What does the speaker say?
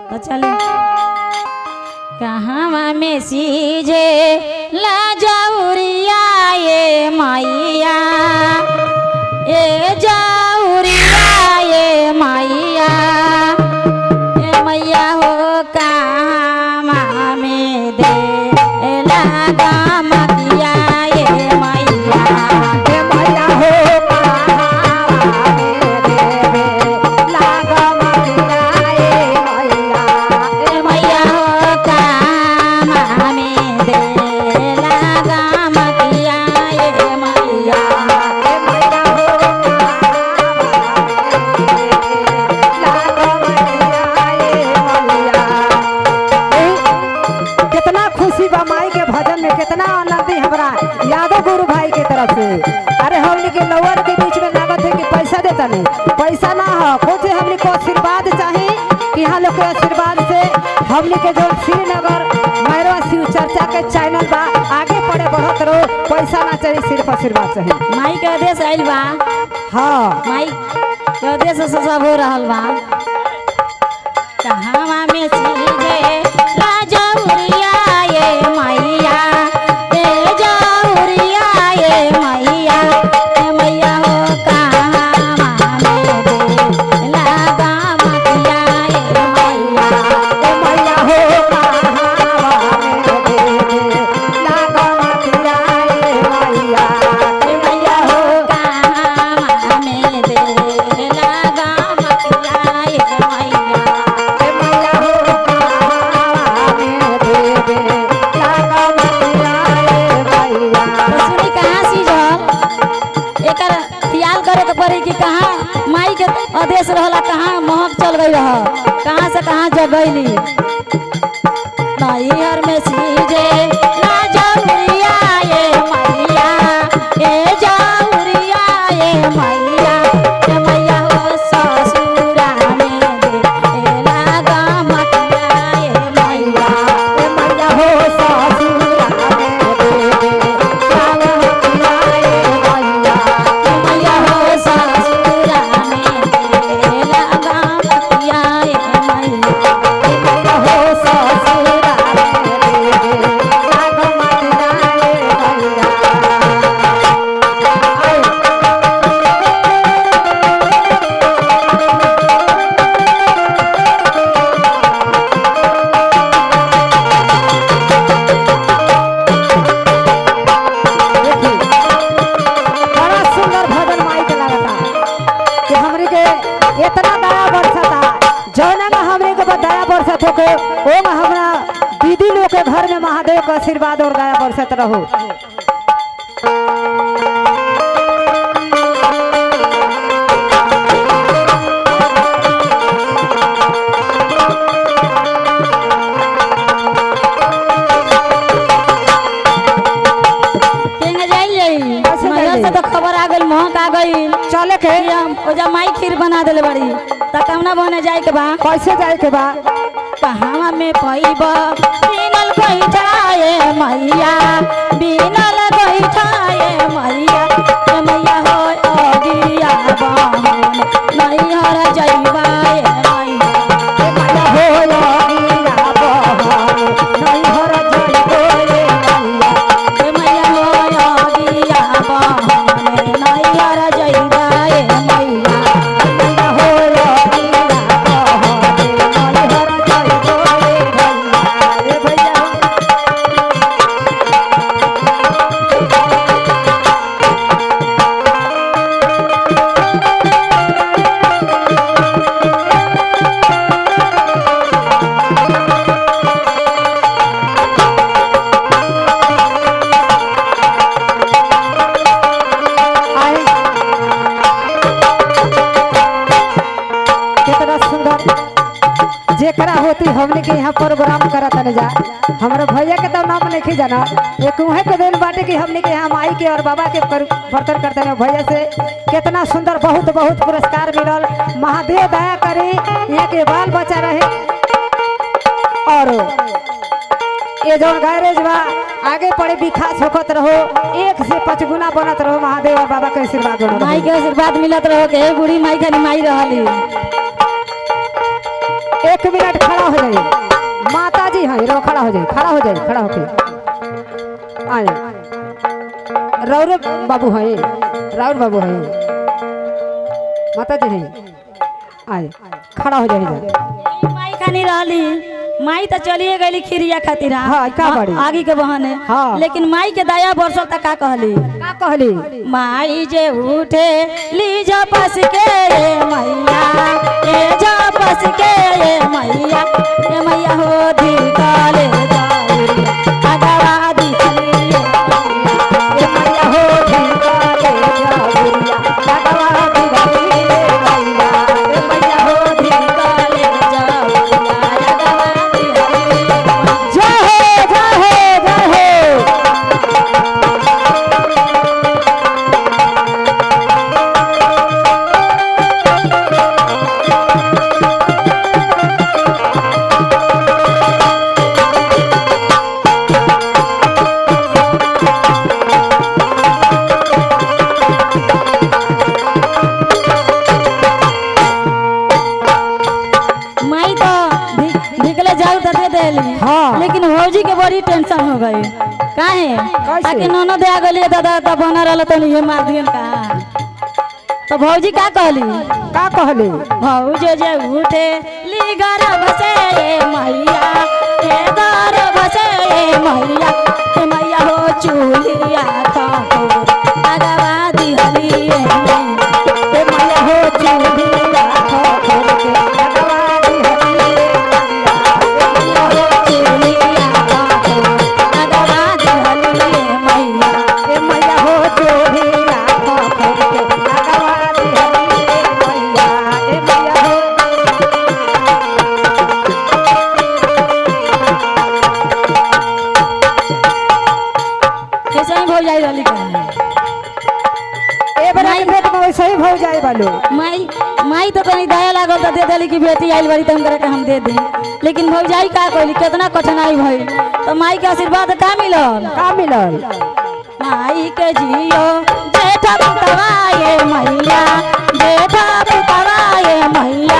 तो चले कहाँ में सीजे लाजौरिया ये मैया ए जौरिया ये मैया हो कहाँ में दे लगा मतिया ये मैया हो लागा मतिया ये मैया हो कहाँ में दे लगा मतिया ये मैया कितना खुशी बा माई के भजन में, कितना आनंदी हमरा यादव गुरु भाई के तरफ से। अरे हमने के लवर के बीच में लागत है कि पैसा देता नहीं, पैसा ना हो खोजे, हमने को आशीर्वाद चाहिए कि यहाँ लोग के आशीर्वाद से हमने के जो श्रीनगर मैरवा शिव चर्चा के चैनल बा आगे पड़े बढ़त रहो। पैसा ना चाहिए, सिर्फ आशीर्वाद चाहिए। माई के आदेश आइल बा। हाँ माई के आदेश से सब हो रहल बा। कहाँ में सीजे लाजौरिया ये मैया ए जौरिया ये मैया हो कहाँ में दे लगा मतिया ये मैया हो लागा मतिया ये मैया हो कहाँ में दे लगा मतिया ये मैया सुनी कहाँ सीझल एकर ख्याल करे के पड़ी कि कहाँ माई के आदेश रहला, कहाँ महक चल गई रह, कहाँ से कहाँ जग गईली। नैहर में सीजे लाजौरिया ये मैया ए जौरिया ये मैया हो ससुरा में दे लगा मतिया ये मैया हो ससुरा मैया हो ससुरा में दे लगा मतिया ये मैया हो ससुरा बड़ा सुंदर भजन माई के लगता कि हमरे के इतना दया बरसता, जौना में हमरे के दया बरसत हो के ओ में हमरा दीदी लोग के घर में महादेव का आशीर्वाद और दया बरसत रहो। केंगे जाइए कैसे मैया से जाइए? तो खबर आ गई, महक आ गई चले के कि हम ओजा माई खीर बना देले बड़ी त कमना बने जाए के बा। कैसे जाए के बा? पहावा में पैब बीनल बैठाए मैया बीनल बैठाए मैया ए मैया हो अगिया बहन नैहर जइबा ए मैया हो अगिया बहन नैहर जइबो रे मैया। ए मैया हो अगिया बहन नैहर जइबा ए मैया हो अगिया बहन नैहर जइबो रे भैया। आए। कितना सुंदर जेकरा होती हमने के यहाँ प्रोग्राम करत न जा। हमारे भैया के तो नाम नहीं जाना, एक उहे के दिन बाटे कि हमने के यहाँ माई के और बाबा के बर्तन करते हैं। भैया से कितना सुंदर बहुत बहुत पुरस्कार मिलल। महादेव दया करे यहाँ के बाल बच्चा रहे और ये जो गैरेज बा आगे पड़े विकास होकत रहो, 1 से 5 गुना बनत रहो। महादेव और बाबा के आशीर्वाद बनत माई रहो। के आशीर्वाद मिलत रहो के बूढ़ी माई खानी माई रहली। एक मिनट खड़ा हो जाइए। माता जी हैं रो, खड़ा हो जाइए, खड़ा हो जाइए, खड़ा होके आए। राउर बाबू हैं, राउर बाबू हैं, माता जी हैं, आए खड़ा हो जाइए। माई खानी रहली, माई तो चलिए गई खिरिया खातिर हाँ, का बड़ी? आगे के बहने। हाँ। लेकिन माई के दया बरसल तक का कहली, का कहली? माई जे उठे ली झपस के ये मैया, ए झपस के ये मैया, ये मैया हो दी काले जाऊरिया अगवा दी ये मैया हो धिकाले जाऊरिया, भगवा दी मैया, मैया हो काले जाऊरिया अगवा दी जय हो, जय हो, जय हो। माई तो निकले जाऊ तो दे देली। हाँ। लेकिन भौजी के बड़ी टेंशन हो गई। काहे? कैसे? ताकि ननद आ गली दादा तो बना रहल तो ये मार दियन का। तो भौजी का कहली? का कहली? भौज जे उठे ली गर्भ से ये मैया, ए गर्भ से ये मैया, ए मैया हो चूलिया था अगवा दिहली ये मैया, ए मैया हो चूड़िया खोल के भगवा दी चूलिया था अगवा दिहली ये मैया। ए मैया हो चूड़िया खोल के भगवा दी मैया, ए मैया हो। कैसे ही भौ जाई रहली का ए बड़ा भेट में वैसे ही हो जाए बालो। माई माई तो कहीं दया लागल तो दे देली कि बेटी आइल बड़ी तो हम करे के हम दे दी। लेकिन भौजाई का कहली कितना कठिनाई भइल तो माई के आशीर्वाद का मिलल। का मिलल? माई के जियो जेठा पुतवा ये मैया, जेठा पुतवा ये मैया,